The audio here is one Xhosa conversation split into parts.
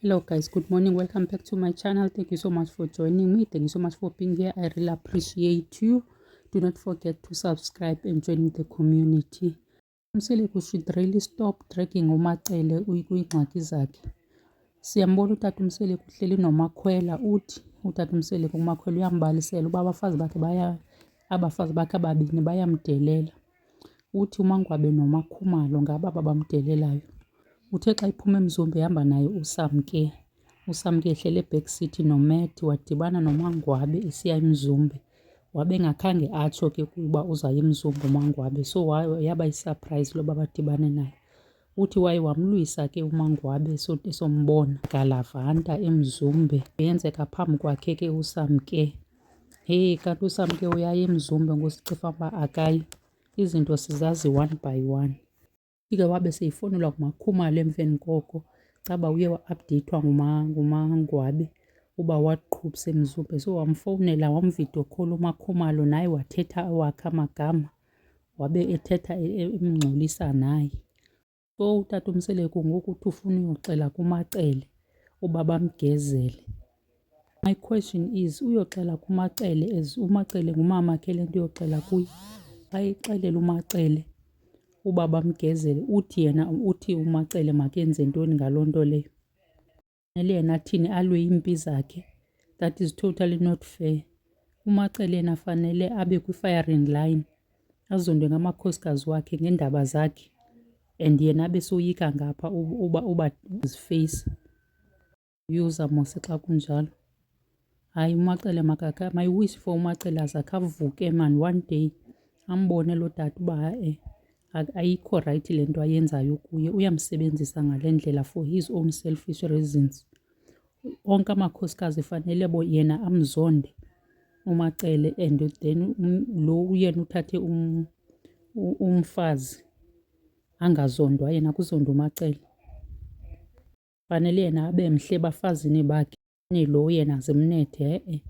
Hello guys, good morning, welcome back to my channel. Thank you so much for joining me. Thank you so much for being here. I really appreciate you. Do not forget to subscribe and join the community. Umseleku should really stop dragging uMacele kwiingxaki zakhe. Siyambona utata uMseleku uhleli noMakhwela, uthi utata uMseleku uMakhwela uyambalisela uba abafazi bakhe ababini bayamdelela. Uthi uMangwabe noMakhumalo ngaba babamdelelayo. Uthe xa iphuma eMzumbe ehamba naye uSamke. uSamke ehlele eback seat noMatt wadibana noMangwabe esiya eMzumbe. Wabe engakhange atsho ke kuba uzaya eMzumbe uMangwabe, so yaba yisurprise loba badibane naye. Uthi waye wamlwisa ke uMangwabe esombona Galavanta eMzumbe. Yenzeka phambi kwakhe ke uSamke. Hey, kanti uSamke uyaya eMzumbe ngosixifa uba akayi. Izinto sizazi one by one. Ike wabe seyifowunelwa nguMakhumalo emveni koko caba uye wa-updatewa nguMangwabe uba waqhubisa eMzumbe. So wamfowunela wamvidiyo call uMakhumalo naye wathetha awakhe amagama, wabe ethetha emngxolisa naye. So utata uMseleku ngoku uthi ufuna uyoxela kuMacele uba bamgezele. My question is, uyoxela kuMacele as uMacele ngumama khe le nto uyoxela kuye? Ayixelele uMacele uba bamgezele, uthi uMacele makenze ntoni ngaloo nto leyo? Fanele yena athini, alwe iimpi zakhe? That is totally not fair. uMacele yena fanele abe kwi-firing line azondwe ngamakhosikazi wakhe ngeendaba zakhe and yena abe soyika ngapha uba face yuza mose xa kunjalo. Hayi uMacele my wish for uMacele azakhe avuke man one day ambone lo tata uba ayikho right le nto ayenzayo kuye, uyamsebenzisa ngale ndlela for his own selfish reasons. Onke amakhosikazi fanele yena amzonde uMacele and then lo yena uthathe umfazi angazondwa yena, kuzondwa uMacele. Fanele yena abe mhle ebafazini bakhe lo yena zimnethe.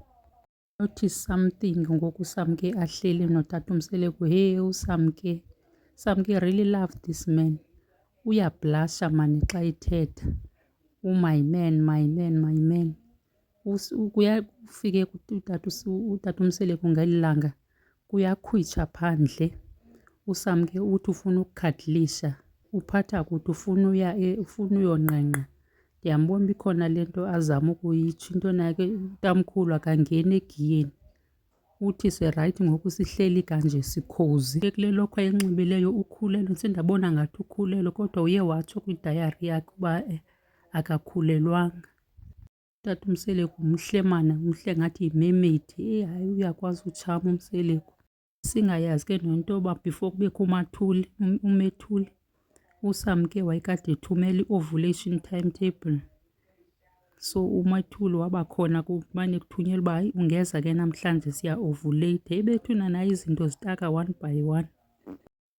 Notice something ngoku uSamke ahleli notata uMseleku. Hey uSamke really love this man. Uyablasha mani xa ethetha. My man, my man, my man. Kuyafike utata uMseleku ngeli langa kuyakhwitsha phandle. uSamke uthi ufuna ukukhadlisha, uphatha kuthi ufuna uyonqenqa. Ndiyambona uba ikhona le nto azama ukuyitsho, into nakhe utamkhulu akangeni egiyeni. Uthi sirayithi ngoku sihleli kanje sikhozi. Kule lokhwe ayinxibileyo ukhulelwe, sendabona ngathi ukhulelwe kodwa uye watsho kwidayari yakhe uba akakhulelwanga. Utata uMseleku mhle mana, mhle ngathi yimemedi. Hayi uyakwazi utshama uMseleku. Singayazi ke nento yoba before kubekho uMethuli uSamke wayekade ethumela i-ovulation timetable. So uMethuli wabakhona kumane kuthunyelwa uba hayi ungeza ke namhlanje siya-ovulate. Ebethuna naye izinto zitaka one by one.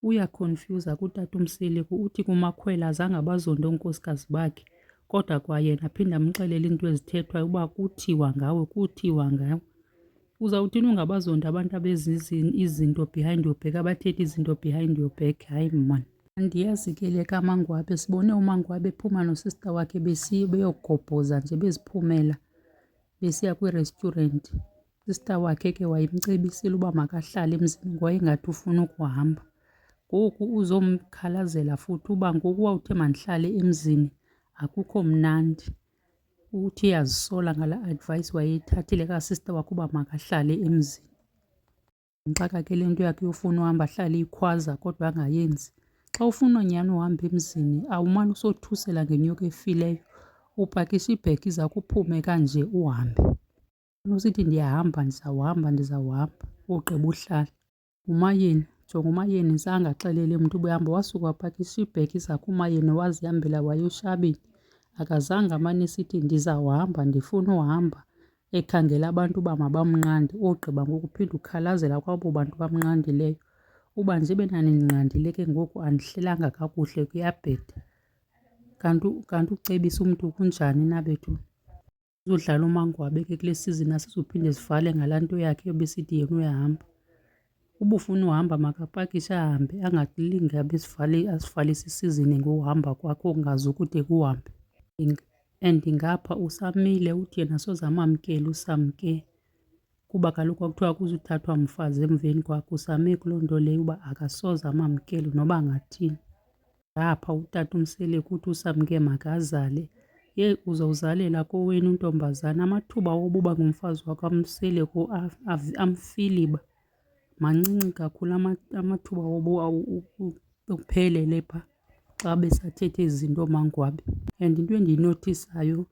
Uyakhonfyuza kutata uMseleku, uthi kuMakhwela azange abazonde oonkosikazi bakhe kodwa kwayena aphinde amxelele into ezithethwayo uba kuthiwa ngawe, kuthiwa ngawe. Uzawuthini ungabazondi abantu abezizi izinto behind your back, abathetha izinto behind your back? Hayi mani. Andiyazi ke le kaMangwabe, sibone uMangwabe ephuma nosista wakhe beyogobhoza nje beziphumela besiya kwirestaurant. Usista wakhe ke wayemcebisile uba makahlale emzini ngoba ingathi ufuna ukuhamba. Ngoku uzomkhalazela futhi uba ngoku wawuthe mandihlale emzini akukho mnandi. Uthi uyazisola ngala advice wayeyithathile kasista wakhe uba makahlale emzini. Ndixaka ke le nto yakhe yofuna uhamba ahlale ikhwaza kodwa angayenzi. Xa ufuna nyhani uhamba emzini awumane usothusela ngenyoka efileyo, upakisha ibhegi zakho uphume kanje uhambe. Usithi ndiyahamba, ndizawuhamba ugqiba uhlala. Umayeni, jonga uMayeni zange axelele mntu uba ehamba, wasuka wapakisha iibhegi zakhe uMayeni wazihambela waya eshabini. Akazange amane esithi ndizawuhamba, ndifuna uhamba ekhangela abantu uba mabamnqande, ogqiba ngoku uphinde ukhalazela kwabo bantu bamnqandileyo. Uba nje benandinqandile ke ngoku andihlelanga kakuhle, kuyabheda. Kanti ucebisa umntu kunjani na bethu? Uzodlala uMangwabe ke kule sizini asizuphinde sivale ngalaa nto yakhe ebesithi yena uyahamba. Uba ufuna uhamba makapakishe ahambe, angalinge abe asivalise isizini ngokuhamba kwakhe okungazukude kuhambe. and ngapha usamile uthi yena soze amamkele usamke kuba kaloku kwakuthiwa kuzuthathwa mfazi emveni kwakhe. Usame kuloo nto leyo uba akasoze amamkele noba angathini. Ngapha utata uMseleka uthi usamke makazale. Yeyi uzawuzalela kowenu untombazana, amathuba wokuba ngumfazi wakwaMseleka amfiliba mancinci kakhulu. Amathuba woba uphelele phaa xa besathetha ezi zinto oomangwabe. And into endiyinothisayo,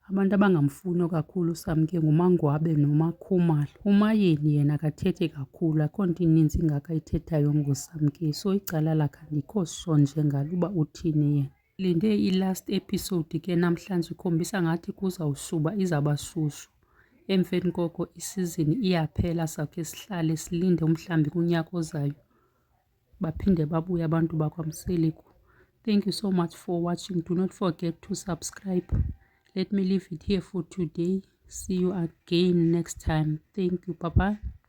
abantu abangamfuniyo kakhulu usamke ngumangwabe nomakhumalo. UMayeni yena akathethi kakhulu, akho nto ininzi ingako ayithethayo ngosamke. So icala lakhe andikho sure nje ngalo uba uthini yena. Linde i-last episode ke namhlanje ikhombisa ngathi kuzawusuba, izawuba shushu. Emveni koko isizini iyaphela, sawukhe sihlale silinde umhlawumbi kunyaka ozayo baphinde babuye abantu bakwaMseleka. Thank you so much for watching. Do not forget to subscribe. Let me leave it here for today. See you again next time. Thank you. Bye-bye.